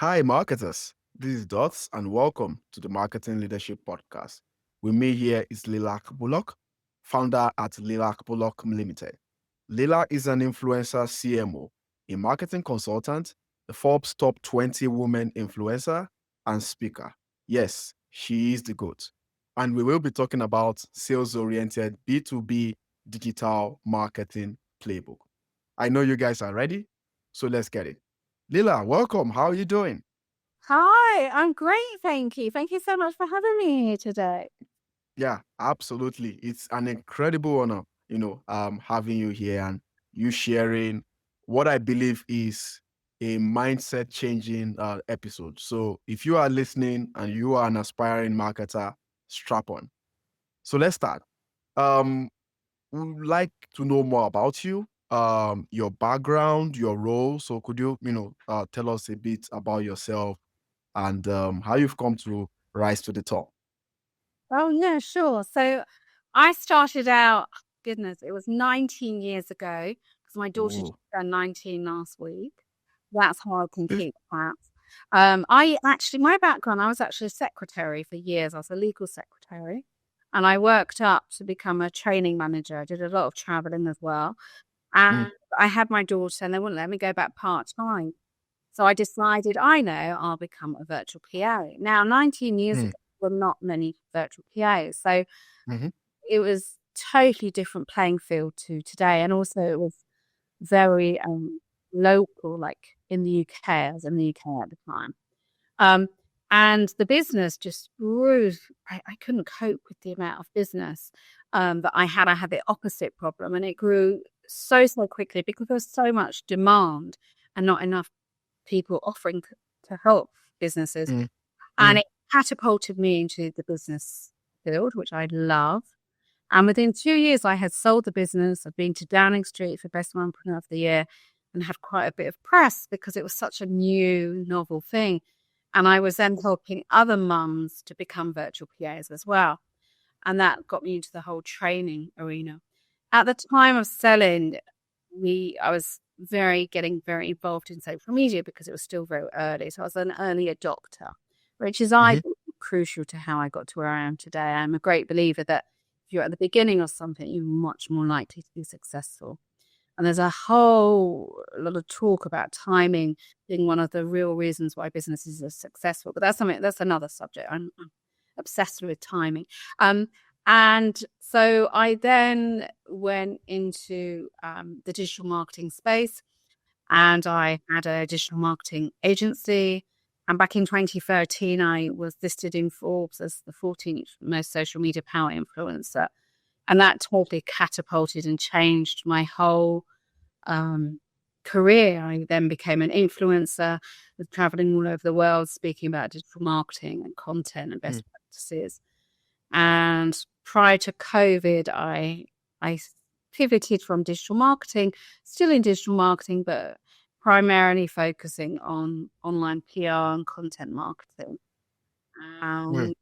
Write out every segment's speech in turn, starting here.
Hi, marketers. This is Dots, and welcome to the Marketing Leadership Podcast. With me here is Lilach Bullock, founder at Lilach Bullock Limited. Lilach is an influencer CMO, a marketing consultant, the Forbes Top 20 Women Influencer, and speaker. Yes, she is the GOAT. And we will be talking about sales-oriented B2B digital marketing playbook. I know you guys are ready, so let's get it. Lila, welcome. How are you doing? Hi, I'm great, thank you. Thank you so much for having me here today. Yeah, absolutely. It's an incredible honor, having you here and you sharing what I believe is a mindset changing episode. So if you are listening and you are an aspiring marketer, strap on. So let's start. Um, we would like to know more about you, your background, your role. So could you, tell us a bit about yourself and how you've come to rise to the top? Oh, yeah, sure. So I started out, goodness, it was 19 years ago because my daughter just Oh, turned 19 last week. That's how I can keep that. My background, I was actually a secretary for years. I was a legal secretary and I worked up to become a training manager. I did a lot of traveling as well. mm, And I had my daughter and they wouldn't let me go back part-time. So I decided, I know I'll become a virtual PA. Now, 19 years mm, ago, there were not many virtual PAs. So mhm, it was totally different playing field to today. And also it was very local, like in the UK. I was in the UK at the time. Um, and the business just grew. I couldn't cope with the amount of business that I had. I had the opposite problem and it grew so quickly because there was so much demand and not enough people offering to help businesses. mm, And mm, it catapulted me into the business field, which I love. And within 2 years, I had sold the business. I'd been to Downing Street for Best Entrepreneur of the Year and had quite a bit of press because it was such a new, novel thing. And I was then helping other mums to become virtual PAs as well. And that got me into the whole training arena. At the time of selling, I was getting very involved in social media because it was still very early. So I was an early adopter, which is I mhm, think crucial to how I got to where I am today. I'm a great believer that if you're at the beginning of something, you're much more likely to be successful. And there's a whole lot of talk about timing being one of the real reasons why businesses are successful. But that's another subject. I'm obsessed with timing. Um, and so I then went into the digital marketing space and I had a digital marketing agency. And back in 2013, I was listed in Forbes as the 14th most social media power influencer. And that totally catapulted and changed my whole career. I then became an influencer, was traveling all over the world, speaking about digital marketing and content and mm. best practices. And prior to COVID, I pivoted from digital marketing, still in digital marketing, but primarily focusing on online PR and content marketing. Mm. Um,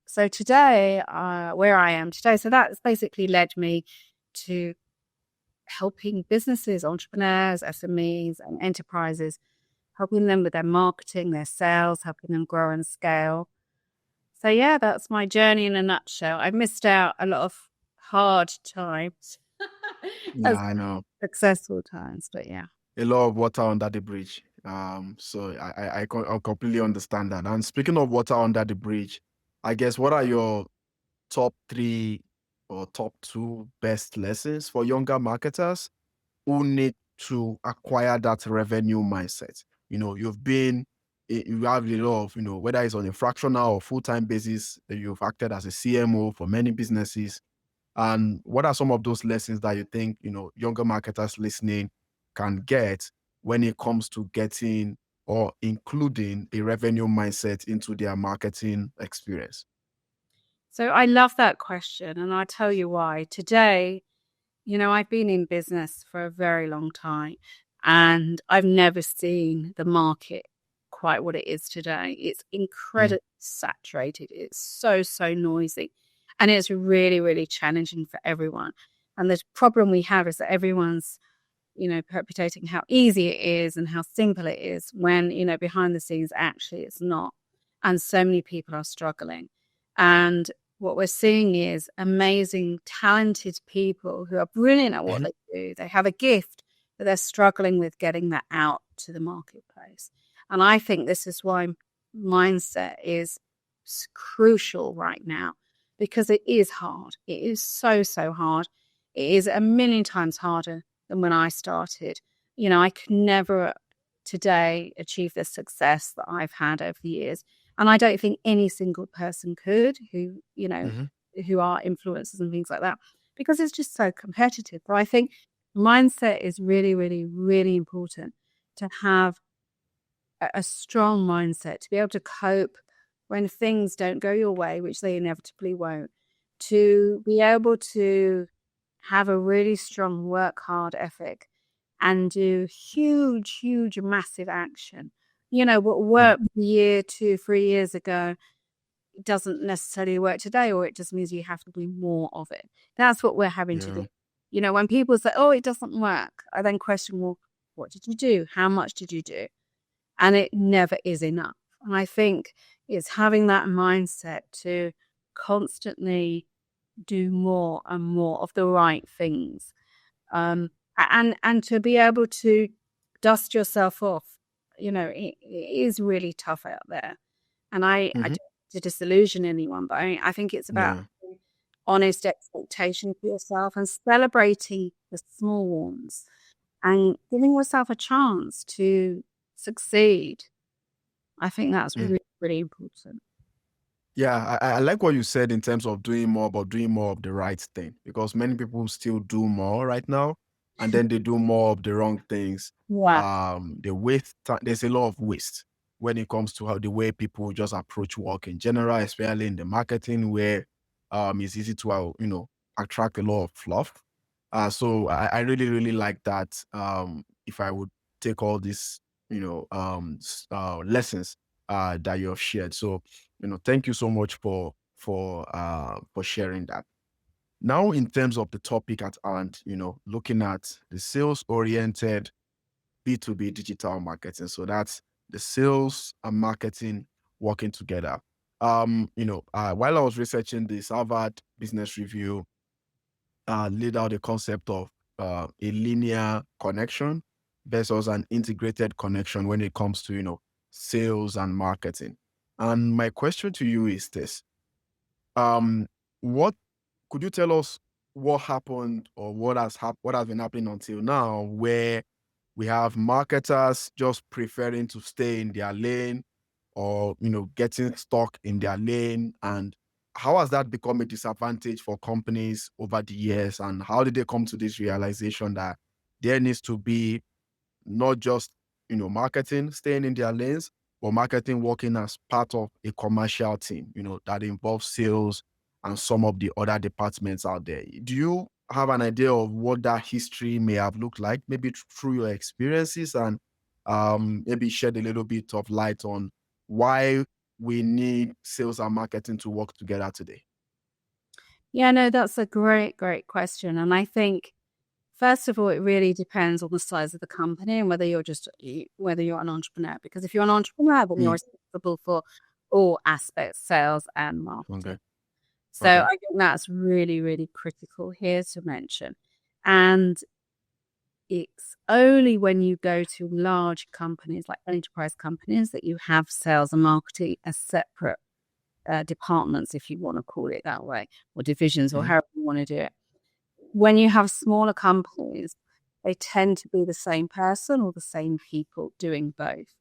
so today, where I am today, so that's basically led me to helping businesses, entrepreneurs, SMEs, and enterprises, helping them with their marketing, their sales, helping them grow and scale. So yeah, that's my journey in a nutshell. I missed out a lot of hard times Yeah, as I know. successful times, but yeah. A lot of water under the bridge. So I completely understand that. And speaking of water under the bridge, I guess what are your top three or top two best lessons for younger marketers who need to acquire that revenue mindset? You have a lot of, whether it's on a fractional or full-time basis, you've acted as a CMO for many businesses. And what are some of those lessons that you think, younger marketers listening can get when it comes to getting or including a revenue mindset into their marketing experience? So I love that question, and I'll tell you why. Today, I've been in business for a very long time, and I've never seen the market quite what it is today. It's Mm, incredibly saturated. It's so noisy, and it's really challenging for everyone. And the problem we have is that everyone's perpetuating how easy it is and how simple it is when, behind the scenes, actually it's not. And so many people are struggling. And what we're seeing is amazing, talented people who are brilliant at what Mhm. they do. They have a gift, but they're struggling with getting that out to the marketplace. And I think this is why mindset is crucial right now, because it is hard. It is so, so hard. It is a million times harder than when I started. I could never today achieve the success that I've had over the years. And I don't think any single person could Mhm. who are influencers and things like that, because it's just so competitive. But I think mindset is really, really, really important to have a strong mindset, to be able to cope when things don't go your way, which they inevitably won't, to be able to have a really strong work hard ethic and do huge, huge, massive action. What Yeah. worked a year, 2, 3 years ago doesn't necessarily work today, or it just means you have to do more of it. That's what we're having to do. Yeah. When people say, oh, it doesn't work, I then question, well, what did you do? How much did you do? And it never is enough. And I think it's having that mindset to constantly do more and more of the right things, and to be able to dust yourself off. It is really tough out there, and I Mhm. don't want to disillusion anyone, but I think it's about Yeah. honest expectation for yourself and celebrating the small ones and giving yourself a chance to succeed. I think that's Mm. really, really important. Yeah, I like what you said in terms of doing more, but doing more of the right thing, because many people still do more right now, and then they do more of the wrong things. Yeah. They waste time. There's a lot of waste when it comes to how the way people just approach work in general, especially in the marketing, where it's easy to attract a lot of fluff. So I really really like that. If I would take all these lessons that you have shared, so thank you so much for sharing that. Now, in terms of the topic at hand, looking at the sales oriented B2B digital marketing. So that's the sales and marketing working together. While I was researching this, Harvard Business Review laid out the concept of a linear connection versus an integrated connection when it comes to, sales and marketing. And my question to you is this: um, what could you tell us what happened, or what has been happening until now, where we have marketers just preferring to stay in their lane, or getting stuck in their lane, and how has that become a disadvantage for companies over the years, and how did they come to this realization that there needs to be not just marketing staying in their lanes, but marketing working as part of a commercial team, that involves sales and some of the other departments out there? Do you have an idea of what that history may have looked like, maybe through your experiences, and maybe shed a little bit of light on why we need sales and marketing to work together today? Yeah, no, that's a great, great question. And I think, first of all, it really depends on the size of the company and whether you're an entrepreneur. Because if you're an entrepreneur, then you're Mm, responsible for all aspects, sales and okay. marketing. So Okay. I think that's really, really critical here to mention. And it's only when you go to large companies like enterprise companies that you have sales and marketing as separate departments, if you want to call it that way, or divisions, or Mhm. however you want to do it. When you have smaller companies, they tend to be the same person or the same people doing both.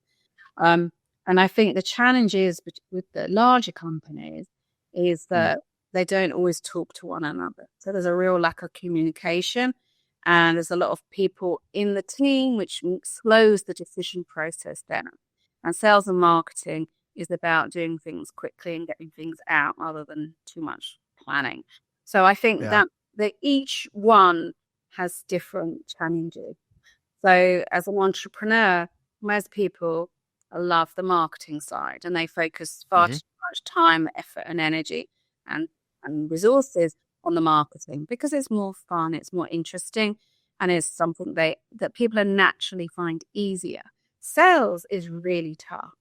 Um, and I think the challenge is with the larger companies is Mm. that they don't always talk to one another. So there's a real lack of communication, and there's a lot of people in the team, which slows the decision process down. And sales and marketing is about doing things quickly and getting things out rather than too much planning. So I think Yeah. that each one has different challenges. So as an entrepreneur, most people love the marketing side and they focus far Hmm. too much time, effort, and energy and resources on the marketing because it's more fun, it's more interesting. and is something that people are naturally find easier. Sales is really tough.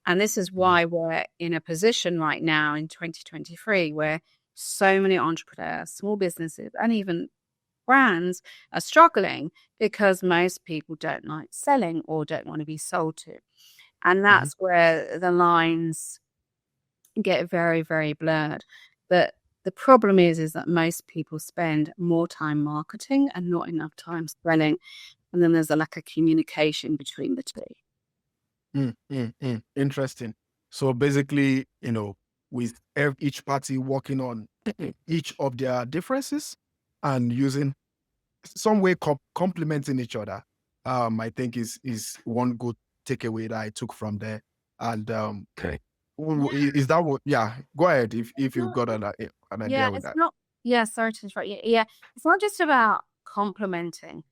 And this is why we're in a position right now in 2023 where so many entrepreneurs, small businesses, and even brands are struggling because most people don't like selling or don't want to be sold to. And that's where the lines get very, very blurred. But the problem is that most people spend more time marketing and not enough time selling. And then there's a lack of communication between the two. Interesting. So basically, with each party working on each of their differences and using some way complementing each other, I think is one good takeaway that I took from there. And Okay. is that what? Yeah, go ahead if you've got an idea Yeah, with it's that. not. Yeah, sorry to interrupt you. Yeah, it's not just about complementing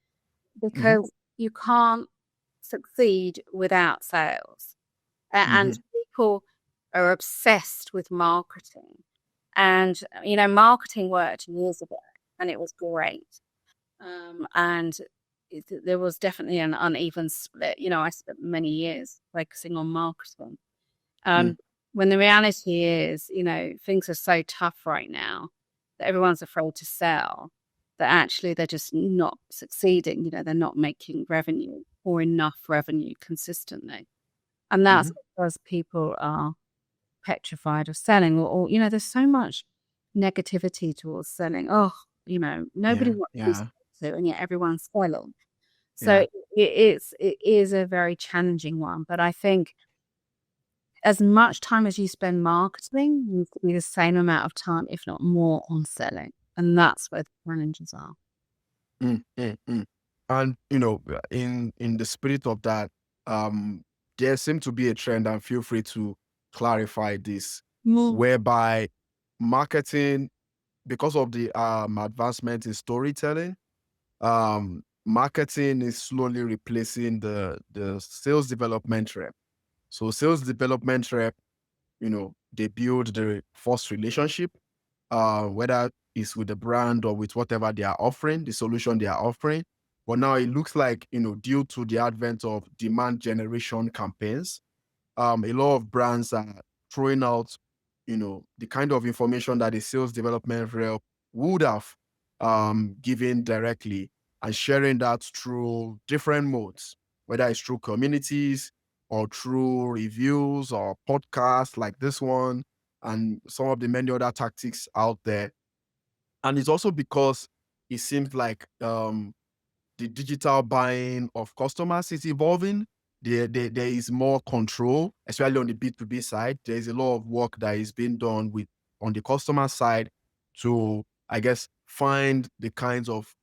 because you can't succeed without sales. And people are obsessed with marketing. And, marketing worked years ago and it was great. And there was definitely an uneven split. I spent many years focusing on marketing. When the reality is, things are so tough right now that everyone's afraid to sell, that actually they're just not succeeding. They're not making revenue or enough revenue consistently. And that's because people are petrified of selling or there's so much negativity towards selling. Oh, nobody wants to be sold to, and yet everyone's selling. So it is a very challenging one. But I think as much time as you spend marketing needs to be the same amount of time, if not more, on selling. And that's where the challenges are. And in the spirit of that, there seems to be a trend, and feel free to clarify this, whereby marketing, because of the advancement in storytelling, marketing is slowly replacing the sales development rep. So sales development rep, they build the first relationship, whether it's with the brand or with whatever they are offering, the solution they are offering. But now it looks like, due to the advent of demand generation campaigns, a lot of brands are throwing out, the kind of information that a sales development rep would have given directly, and sharing that through different modes, whether it's through communities or through reviews or podcasts like this one, and some of the many other tactics out there. And it's also because it seems like the digital buying of customers is evolving. There is more control, especially on the B2B side. There is a lot of work that is being done on the customer side to, I guess, find the kinds of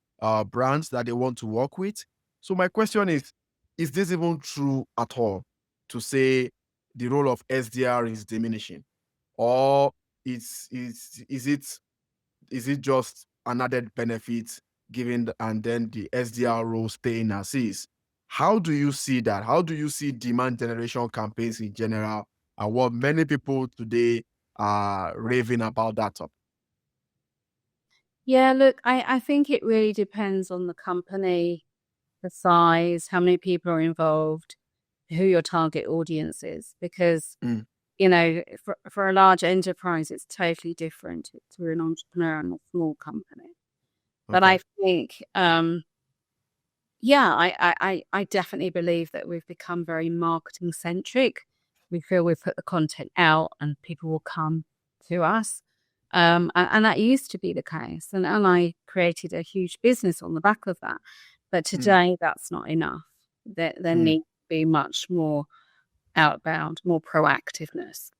brands that they want to work with. So my question is this even true at all, to say the role of SDR is diminishing? Or is it just an added benefit given and then the SDR role staying as is? How do you see that? How do you see demand generation campaigns in general, and what many people today are raving about that topic? Yeah, look, I think it really depends on the company, the size, how many people are involved, who your target audience is. Because, for a large enterprise, it's totally different if you're an entrepreneur in a small company. But I think, I definitely believe that we've become very marketing centric. We feel we've put the content out and people will come to us. And that used to be the case. And I created a huge business on the back of that. But today, that's not enough. There needs to be much more outbound, more proactiveness.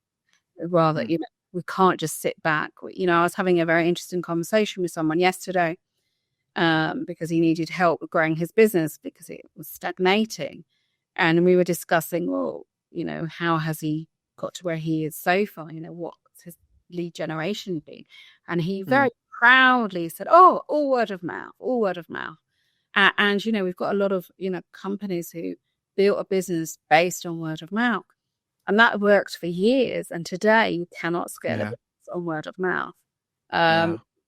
Rather, we can't just sit back. I was having a very interesting conversation with someone yesterday because he needed help with growing his business because it was stagnating. And we were discussing, well, how has he got to where he is so far? What's his lead generation been? And he very proudly said, oh, all word of mouth, all word of mouth. And we've got a lot of, companies who built a business based on word of mouth. And that worked for years. And today you cannot scale a business on word of mouth.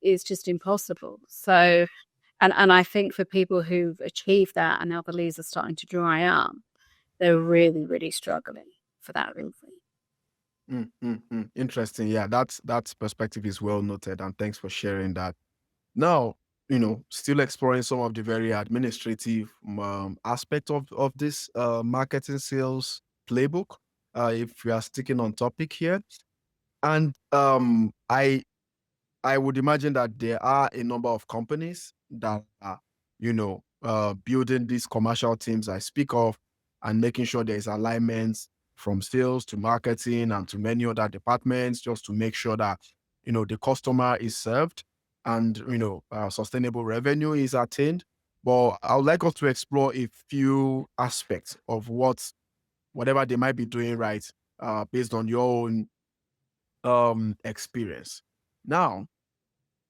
It's just impossible. So And I think for people who've achieved that and now the leads are starting to dry up, they're really, really struggling for that reason. Interesting. Yeah, that's perspective is well noted, and thanks for sharing that. Now, still exploring some of the very administrative aspect of this marketing sales playbook. If we are sticking on topic here, and I would imagine that there are a number of companies that are, building these commercial teams I speak of and making sure there is alignment from sales to marketing and to many other departments just to make sure that, the customer is served and, sustainable revenue is attained. But I would like us to explore a few aspects of whatever they might be doing right, based on your own experience. Now,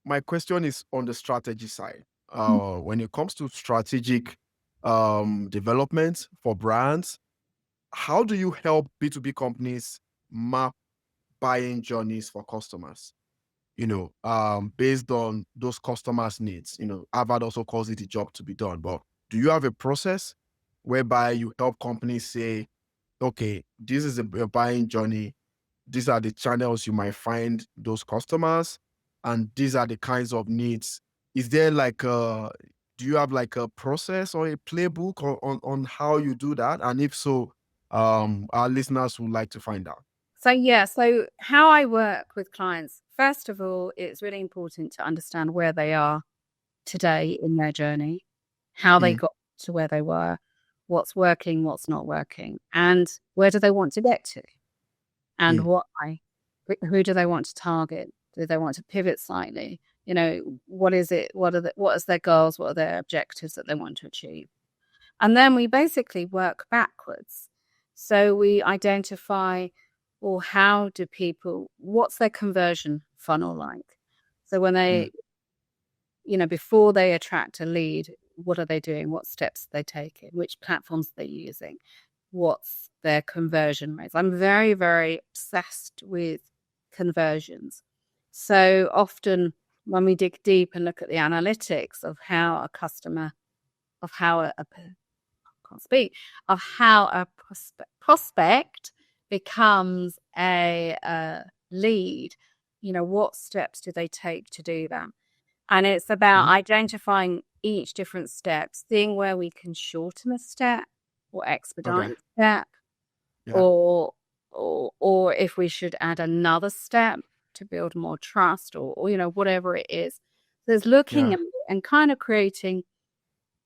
my question is on the strategy side. When it comes to strategic development for brands, how do you help B2B companies map buying journeys for customers? Based on those customers' needs. Harvard also calls it a job to be done. But do you have a process whereby you help companies say, okay, this is a buying journey, these are the channels you might find those customers, and these are the kinds of needs. Is there like do you have like a process or a playbook on how you do that? And if so, our listeners would like to find out. So how I work with clients, first of all, it's really important to understand where they are today in their journey, how they Mm, got to where they were, what's working, what's not working, and where do they want to get to, and mm, why. Who do they want to target? Do they want to pivot slightly? What is it? What is their goals? What are their objectives that they want to achieve? And then we basically work backwards. So we identify, well, what's their conversion funnel like? So when mm, they, before they attract a lead, what are they doing? What steps are they taking? Which platforms are they using? What's their conversion rates? I'm very, very obsessed with conversions. So often when we dig deep and look at the analytics of how a customer, of how a can't speak, of how a prospect becomes a lead, what steps do they take to do that? And it's about mm. identifying each different step, seeing where we can shorten a step or expedite Okay. a step, Yeah. or or if we should add another step to build more trust, or whatever it is. There's looking Yeah. at and kind of creating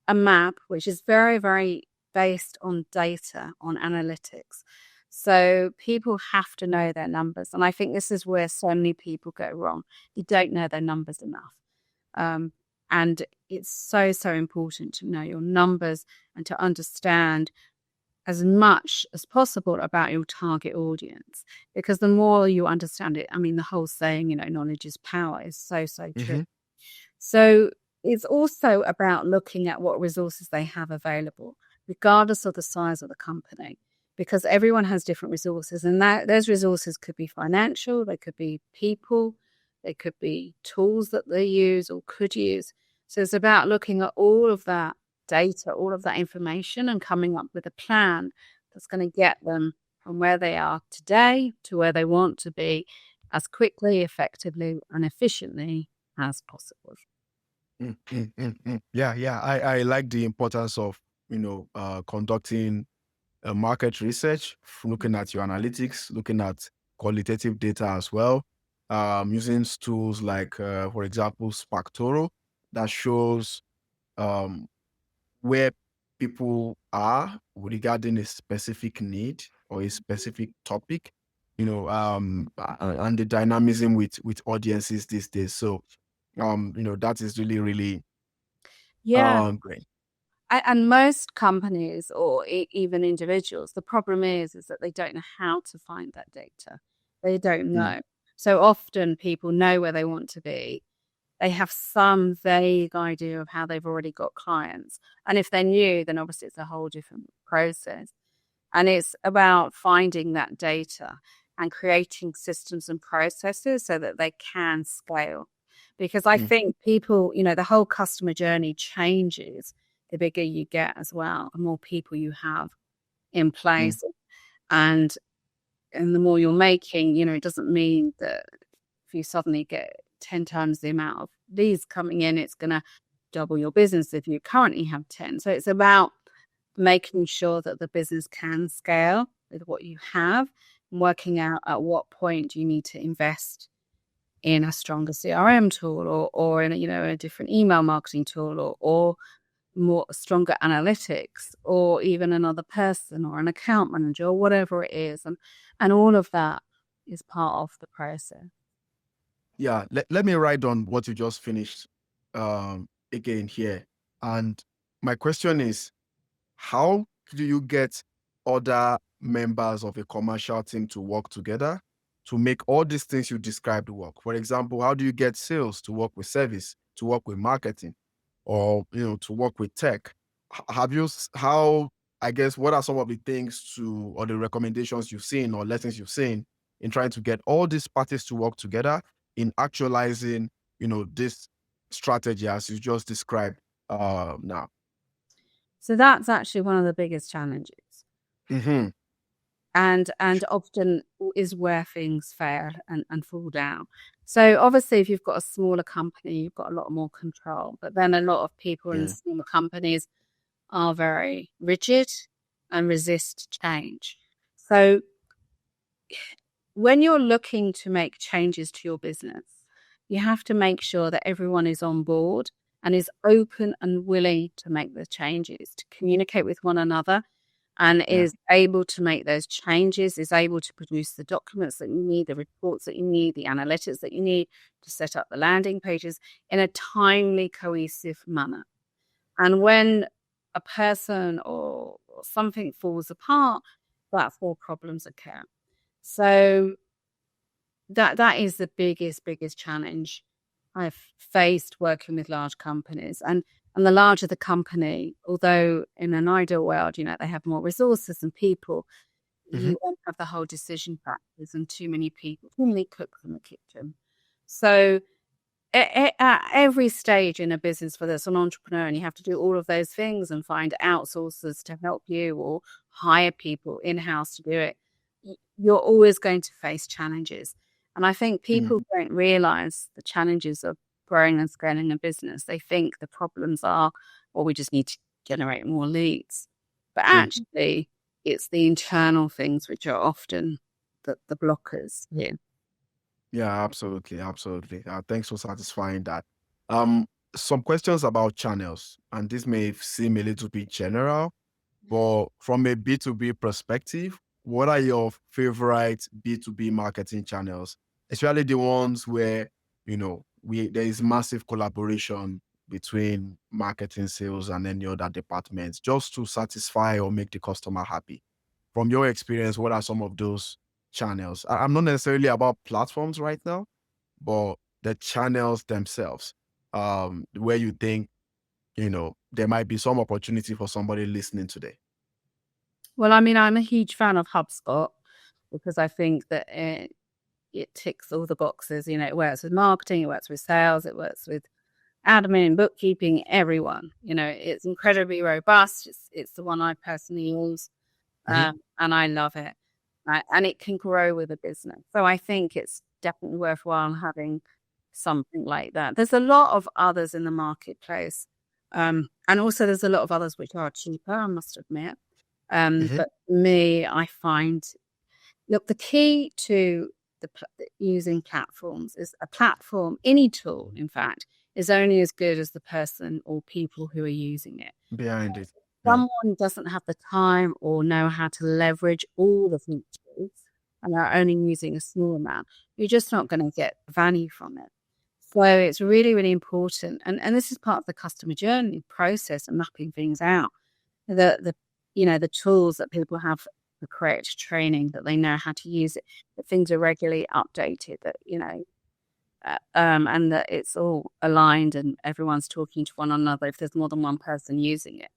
a map which is very, very based on data, on analytics. So people have to know their numbers. And I think this is where so many people go wrong. They don't know their numbers enough. Um, and it's so, so important to know your numbers and to understand as much as possible about your target audience. Because the more you understand it, I mean, the whole saying, knowledge is power is so, so true. Hmm. So it's also about looking at what resources they have available, regardless of the size of the company, because everyone has different resources, and those resources could be financial, they could be people, they could be tools that they use or could use. So it's about looking at all of that data, all of that information, and coming up with a plan that's going to get them from where they are today to where they want to be as quickly, effectively, and efficiently as possible. Yeah, yeah. I like the importance of, conducting market research, looking at your analytics, looking at qualitative data as well, using tools like, for example, Spactoro that shows um, where people are regarding a specific need or a specific topic, and the dynamism with audiences these days. So, that is really, really Yeah. great. And most companies or even individuals, the problem is that they don't know how to find that data. They don't Mm, know. So often people know where they want to be. They have some vague idea of how they've already got clients. And if they're new, then obviously it's a whole different process. And it's about finding that data and creating systems and processes so that they can scale. because I think people, the whole customer journey changes the bigger you get as well, the more people you have in place. And the more you're making, it doesn't mean that if you suddenly get 10 times the amount of leads coming in, it's going to double your business if you currently have 10. So it's about making sure that the business can scale with what you have and working out at what point you need to invest in a stronger CRM tool or in a different email marketing tool or more stronger analytics or even another person or an account manager or whatever it is. And all of that is part of the process. Yeah, let me write on what you just finished again here. And my question is, how do you get other members of a commercial team to work together to make all these things you described work? For example, how do you get sales to work with service, to work with marketing, or to work with tech? I guess, what are some of the things or the recommendations you've seen or lessons you've seen in trying to get all these parties to work together in actualizing, this strategy as you just described now? So that's actually one of the biggest challenges. Mm-hmm. And often is where things fail and fall down. So obviously, if you've got a smaller company, you've got a lot more control. But then a lot of people in smaller companies are very rigid and resist change. So when you're looking to make changes to your business, you have to make sure that everyone is on board and is open and willing to make the changes, to communicate with one another, and is able to make those changes, is able to produce the documents that you need, the reports that you need, the analytics that you need to set up the landing pages in a timely, cohesive manner. And when a person or something falls apart, that's where problems occur. So that is the biggest challenge I've faced working with large companies. And the larger the company, although in an ideal world, they have more resources and people, you won't have the whole decision factors and too many people, too many cooks in the kitchen. So at every stage in a business, whether it's an entrepreneur and you have to do all of those things and find outsourcers to help you or hire people in-house to do it, you're always going to face challenges. And I think people don't realize the challenges of growing and scaling a business. They think the problems are, well, we just need to generate more leads. But actually, it's the internal things which are often the blockers here. Yeah, absolutely. Absolutely. Thanks for satisfying that. Some questions about channels, and this may seem a little bit general, but from a B2B perspective, what are your favorite B2B marketing channels, especially the ones where, there is massive collaboration between marketing, sales, and any other departments just to satisfy or make the customer happy? From your experience, what are some of those channels? I'm not necessarily about platforms right now, but the channels themselves, where you think, there might be some opportunity for somebody listening today. Well, I mean, I'm a huge fan of HubSpot because I think that it ticks all the boxes. It works with marketing, it works with sales, it works with admin, bookkeeping, everyone. It's incredibly robust. It's the one I personally use, and I love it. And it can grow with a business. So I think it's definitely worthwhile having something like that. There's a lot of others in the marketplace. And also there's a lot of others which are cheaper, I must admit. But me, I find, look, the key to using platforms is a platform, any tool, in fact, is only as good as the person or people who are using it. Behind it. Someone doesn't have the time or know how to leverage all the features and are only using a small amount, you're just not going to get value from it. So it's really, really important. And this is part of the customer journey process and mapping things out. The tools that people have, the correct training, that they know how to use it, that things are regularly updated, that, and that it's all aligned and everyone's talking to one another if there's more than one person using it.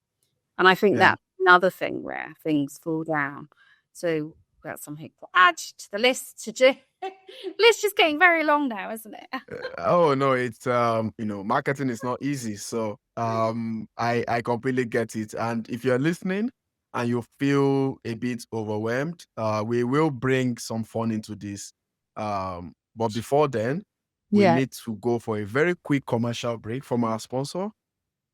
And I think that's another thing where things fall down. So that's something to add to the list to do. List is getting very long now, isn't it? Oh no, it's marketing is not easy. So I completely get it. And if you're listening and you feel a bit overwhelmed, we will bring some fun into this. But before then, we Yeah. need to go for a very quick commercial break from our sponsor.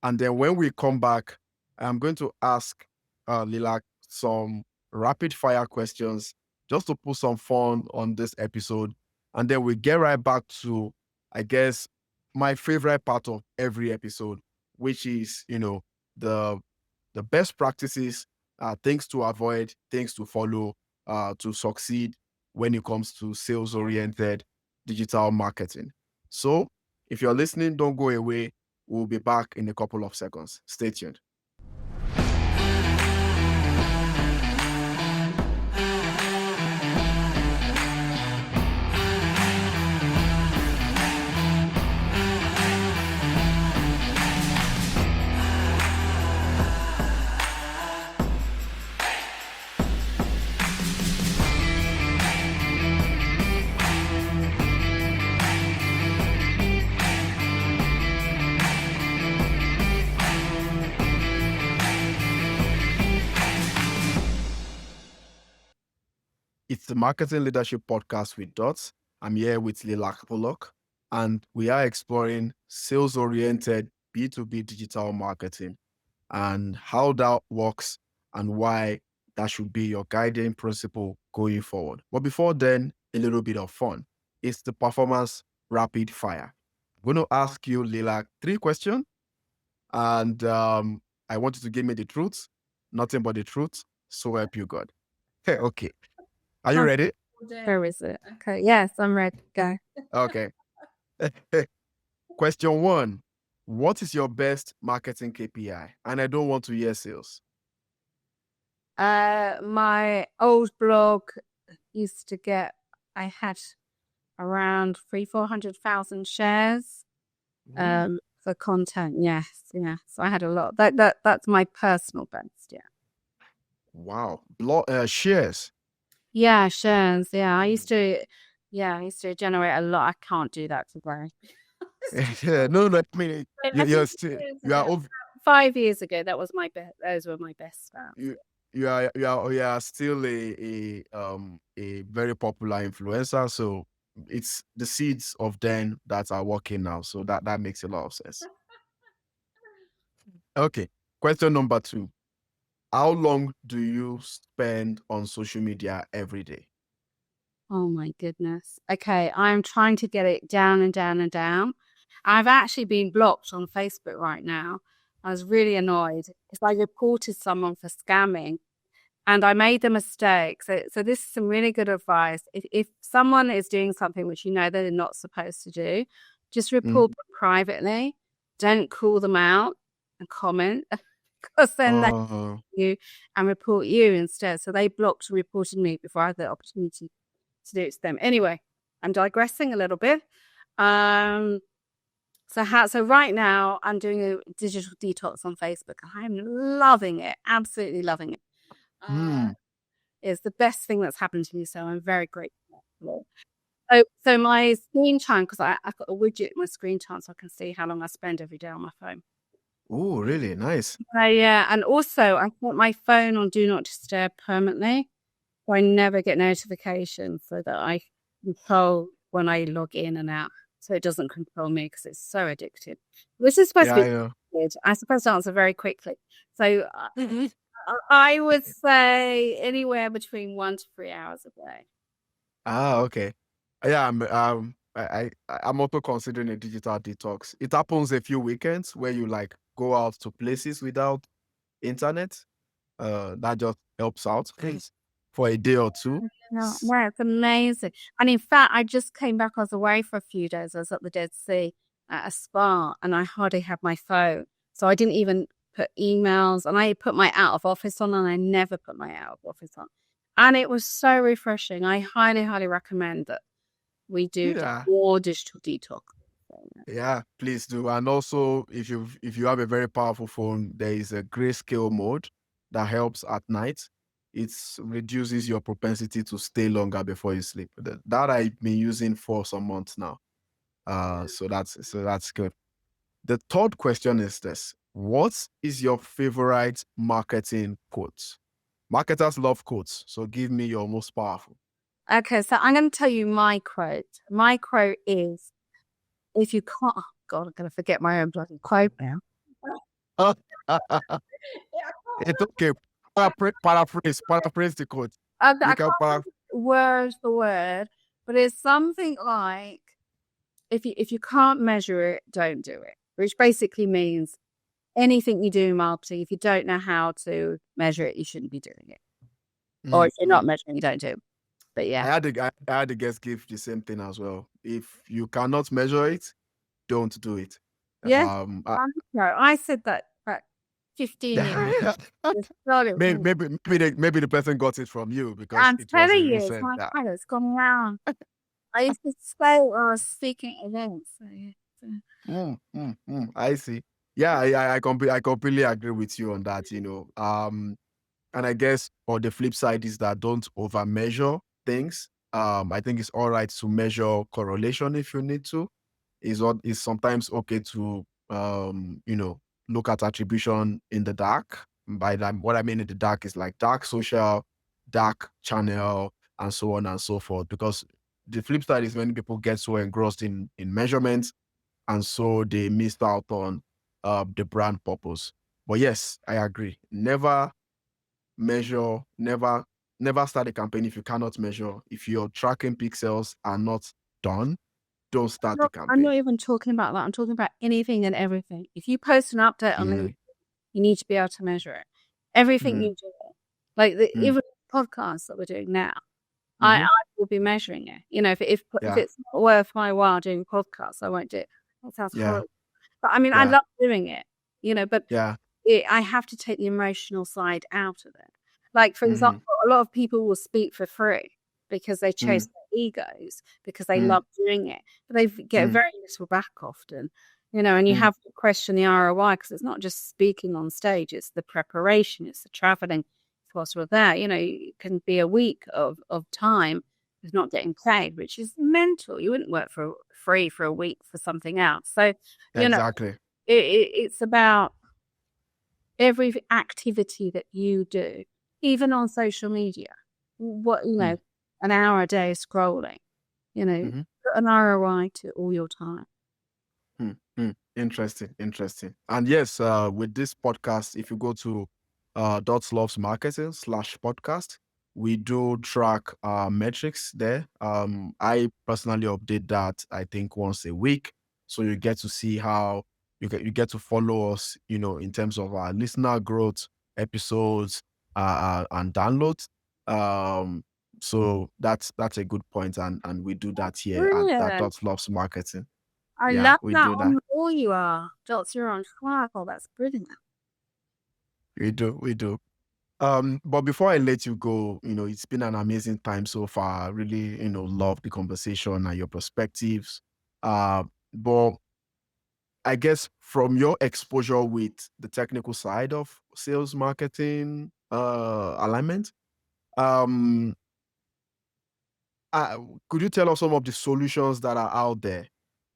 And then when we come back, I'm going to ask Lilach some rapid fire questions just to put some fun on this episode. And then we get right back to, I guess, my favorite part of every episode, which is, the best practices, things to avoid, things to follow, to succeed when it comes to sales-oriented digital marketing. So if you're listening, don't go away. We'll be back in a couple of seconds. Stay tuned. It's the Marketing Leadership Podcast with Dots. I'm here with Lilach Bullock, and we are exploring sales-oriented B2B digital marketing and how that works and why that should be your guiding principle going forward. But before then, a little bit of fun. It's the performance rapid fire. I'm going to ask you, Lilach, 3 questions, and I want you to give me the truth, nothing but the truth. So help you God. Okay. Are you ready? Where is it? Okay. Yes, I'm ready. Go. Okay. Question 1. What is your best marketing KPI? And I don't want to hear sales. My old blog used to get, I had around 400,000 shares for content. Yes. So I had a lot. That's my personal best. Yeah. Wow. Shares. Yeah, shares. Yeah, I used to generate a lot. I can't do that today. No, I mean, I you're think still, it was you are about over, 5 years ago. That was my best. Those were my best stats. you are still a very popular influencer. So it's the seeds of then that are working now. So that makes a lot of sense. Okay. Question number 2. How long do you spend on social media every day? Oh my goodness. Okay, I'm trying to get it down and down and down. I've actually been blocked on Facebook right now. I was really annoyed because I reported someone for scamming and I made the mistake. So this is some really good advice. If someone is doing something which you know they're not supposed to do, just report them privately. Don't call them out and comment because then they you and report you instead. So they blocked and reported me before I had the opportunity to do it to them. Anyway, I'm digressing a little bit. So right now I'm doing a digital detox on Facebook. I'm loving it, absolutely loving it. It's the best thing that's happened to me, so I'm very grateful. So my screen time, because I've got a widget in my screen time, so I can see how long I spend every day on my phone. Oh, really? Nice. Yeah, and also I put my phone on Do Not Disturb permanently. So I never get notifications so that I control when I log in and out. So it doesn't control me because it's so addictive. This is supposed to be good. I'm supposed to answer very quickly. So I would say anywhere between 1 to 3 hours a day. Okay. Yeah, I'm also considering a digital detox. It happens a few weekends where you like go out to places without internet. That just helps out for a day or two. No, it's amazing. And in fact, I just came back. I was away for a few days. I was at the Dead Sea at a spa and I hardly had my phone. So I didn't even put emails and I put my out of office on and I never put my out of office on. And it was so refreshing. I highly, highly recommend that we do more digital detox. Yeah, please do. And also, if you have a very powerful phone, there is a grayscale mode that helps at night. it reduces your propensity to stay longer before you sleep. That I've been using for some months now. So that's good. The third question is this: what is your favorite marketing quote? Marketers love quotes, so give me your most powerful. Okay, so I'm going to tell you my quote. My quote is, if you can't, oh God, I'm going to forget my own bloody quote now. It's okay. Paraphrase the quote. I You can't can remember word for word, but it's something like, if you can't measure it, don't do it. Which basically means anything you do in marketing, if you don't know how to measure it, you shouldn't be doing it. Or if you're not measuring, you don't do it. But I yeah. had the guest give the same thing as well. If you cannot measure it, don't do it. Yes, Um, I said that about 15 years I, ago. Started with- maybe the person got it from you because I'm it was telling a you, it's recent. my quote. It's gone around. I used to say when I was speaking at events. So yeah. I see. Yeah, I completely agree with you on that. And I guess on the flip side is that don't over measure things. I think it's all right to measure correlation if you need to. Is sometimes okay to look at attribution in the dark. By that, what I mean in the dark is like dark social, dark channel, and so on and so forth. Because the flip side is when people get so engrossed in measurements, and so they missed out on the brand purpose. But yes, I agree. Never measure, never start a campaign if you cannot measure. If your tracking pixels are not done, don't start the I'm campaign. not even talking about that. I'm talking about anything and everything. If you post an update on LinkedIn, Mm, you need to be able to measure it. Everything mm, you do, like mm, even podcasts that we're doing now, I mhm. will be measuring it. If Yeah, it's not worth my while doing podcasts, I won't do it. That sounds yeah, horrible. But I mean, I yeah, love doing it, but yeah. I have to take the emotional side out of it. Like, for example, Mhm, a lot of people will speak for free because they chase mm, their egos, because they mm, love doing it, but they get mm, very little back often, and you mm. have to question the ROI because it's not just speaking on stage, it's the preparation, it's the traveling, it's what's with there. It can be a week of time with not getting paid, which is mental. You wouldn't work for free for a week for something else. So, you know, Exactly. it's about every activity that you do, even on social media, Mm, an hour a day scrolling, mhm, put an ROI to all your time. Interesting, interesting. And yes, with this podcast, if you go to Dots Loves Marketing /podcast, we do track metrics there. I personally update that I think once a week. So you get to see how you get to follow us, in terms of our listener growth, episodes, and downloads. So that's a good point, and we do that here at that Brilliant. Dots Loves Marketing. I Yeah, love we that do that. on all you are. Dots, you're on track. Oh, that's brilliant. We do, we do. But before I let you go, it's been an amazing time so far. I really, love the conversation and your perspectives. But I guess from your exposure with the technical side of sales marketing alignment, um, could you tell us some of the solutions that are out there?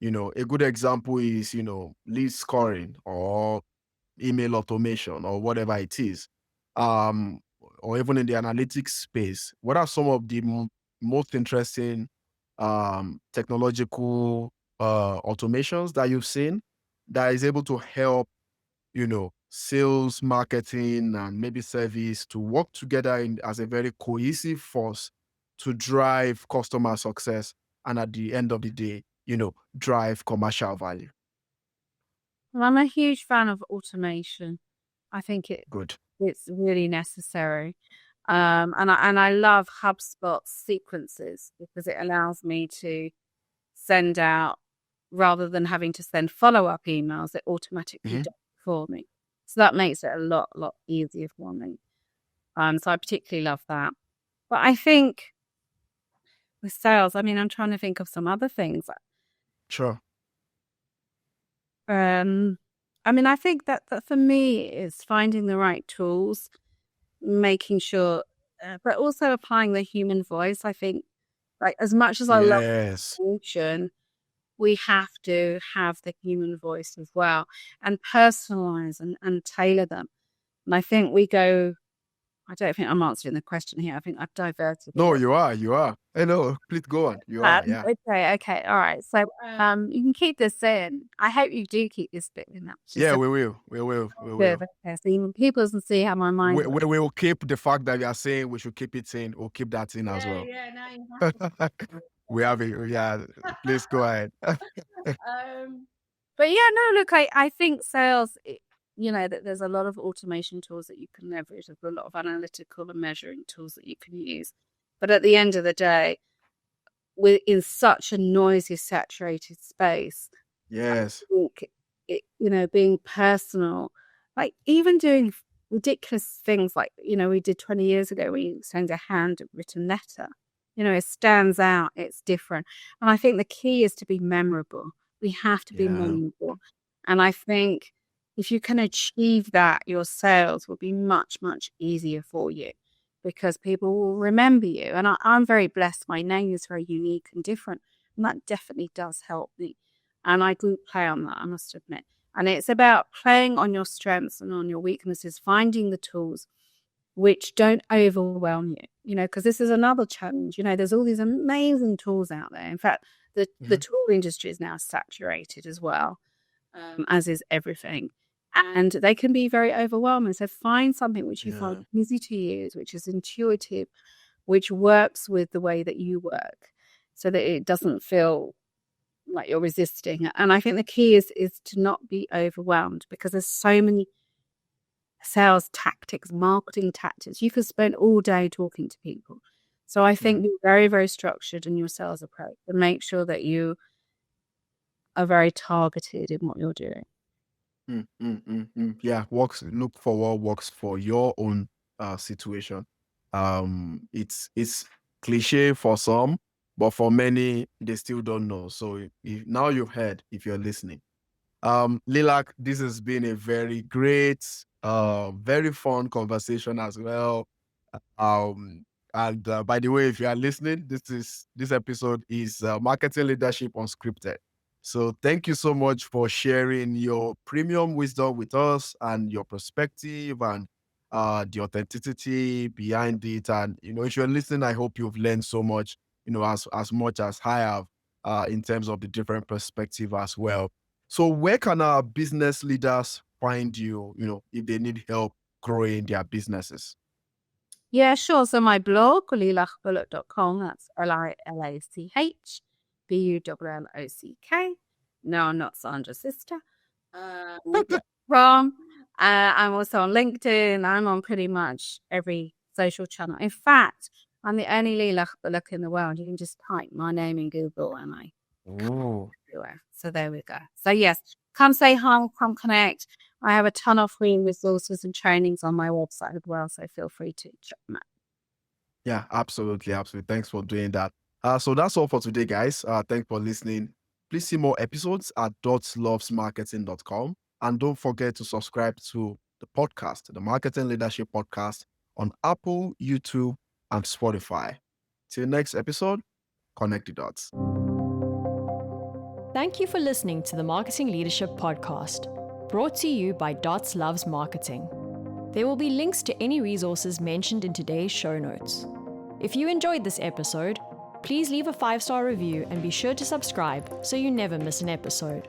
A good example is, lead scoring or email automation or whatever it is, um, or even in the analytics space. What are some of the most interesting technological automations that you've seen that is able to help, sales, marketing, and maybe service to work together as a very cohesive force to drive customer success and at the end of the day, drive commercial value? Well, I'm a huge fan of automation. I think Good. it's really necessary. And I love HubSpot sequences because it allows me to send out, rather than having to send follow-up emails, it automatically Mhm. does it for me. So that makes it a lot easier for me. So I particularly love that. But I think with sales, I mean, I'm trying to think of some other things. Sure. I mean, I think that for me is finding the right tools, making sure but also applying the human voice. I think, like, as much as I love Yes. automation, we have to have the human voice as well and personalize and tailor them. And I think I don't think I'm answering the question here. I think I've diverted a No, little. you are. You are. Hey, no, please go on. You are. Yeah. Okay, all right. So you can keep this in. I hope you do keep this bit in. That's just Yeah, a we will. We will. We bit of will. a test. Even people can see how my mind works. We will keep the fact that you are saying we should keep it in. We'll keep that in as well. Yeah, now you have to. We have it. Yeah. Please go ahead. But yeah, no, look, I think sales, that there's a lot of automation tools that you can leverage. There's a lot of analytical and measuring tools that you can use. But at the end of the day, we're in such a noisy, saturated space. Yes. I think, being personal, like even doing ridiculous things like, we did 20 years ago, we send a handwritten letter. It stands out, it's different. And I think the key is to be memorable. We have to be Yeah. memorable. And I think if you can achieve that, your sales will be much, much easier for you because people will remember you. And I'm very blessed. My name is very unique and different. And that definitely does help me. And I do play on that, I must admit. And it's about playing on your strengths and on your weaknesses, finding the tools which don't overwhelm you, because this is another challenge. There's all these amazing tools out there. In fact, the tool industry is now saturated as well, as is everything. And they can be very overwhelming. So find something which you find easy to use, which is intuitive, which works with the way that you work so that it doesn't feel like you're resisting. And I think the key is to not be overwhelmed because there's so many sales tactics, marketing tactics. You could spend all day talking to people. So I think be very, very structured in your sales approach and make sure that you are very targeted in what you're doing. Yeah, look for what works for your own situation. It's cliche for some, but for many, they still don't know. So now you've heard if you're listening. Lilach, this has been a very great, very fun conversation as well. And by the way, if you are listening, this episode is Marketing Leadership Unscripted. So thank you so much for sharing your premium wisdom with us and your perspective and the authenticity behind it. And if you're listening, I hope you've learned so much, as much as I have, in terms of the different perspective as well. So where can our business leaders find you, if they need help growing their businesses? Yeah, sure. So my blog, lilachbullock.com, that's LILACH No, I'm not Sandra's sister. From. I'm also on LinkedIn. I'm on pretty much every social channel. In fact, I'm the only Lilach Bullock in the world. You can just type my name in Google and I everywhere. So there we go. So yes, come say hi, come connect. I have a ton of free resources and trainings on my website as well. So feel free to check them out. Yeah, absolutely. Absolutely. Thanks for doing that. So that's all for today, guys. Thanks for listening. Please see more episodes at dotslovesmarketing.com. And don't forget to subscribe to the podcast, the Marketing Leadership Podcast, on Apple, YouTube, and Spotify. Till next episode, connect the dots. Thank you for listening to the Marketing Leadership Podcast, brought to you by Dots Loves Marketing. There will be links to any resources mentioned in today's show notes. If you enjoyed this episode, please leave a 5-star review and be sure to subscribe so you never miss an episode.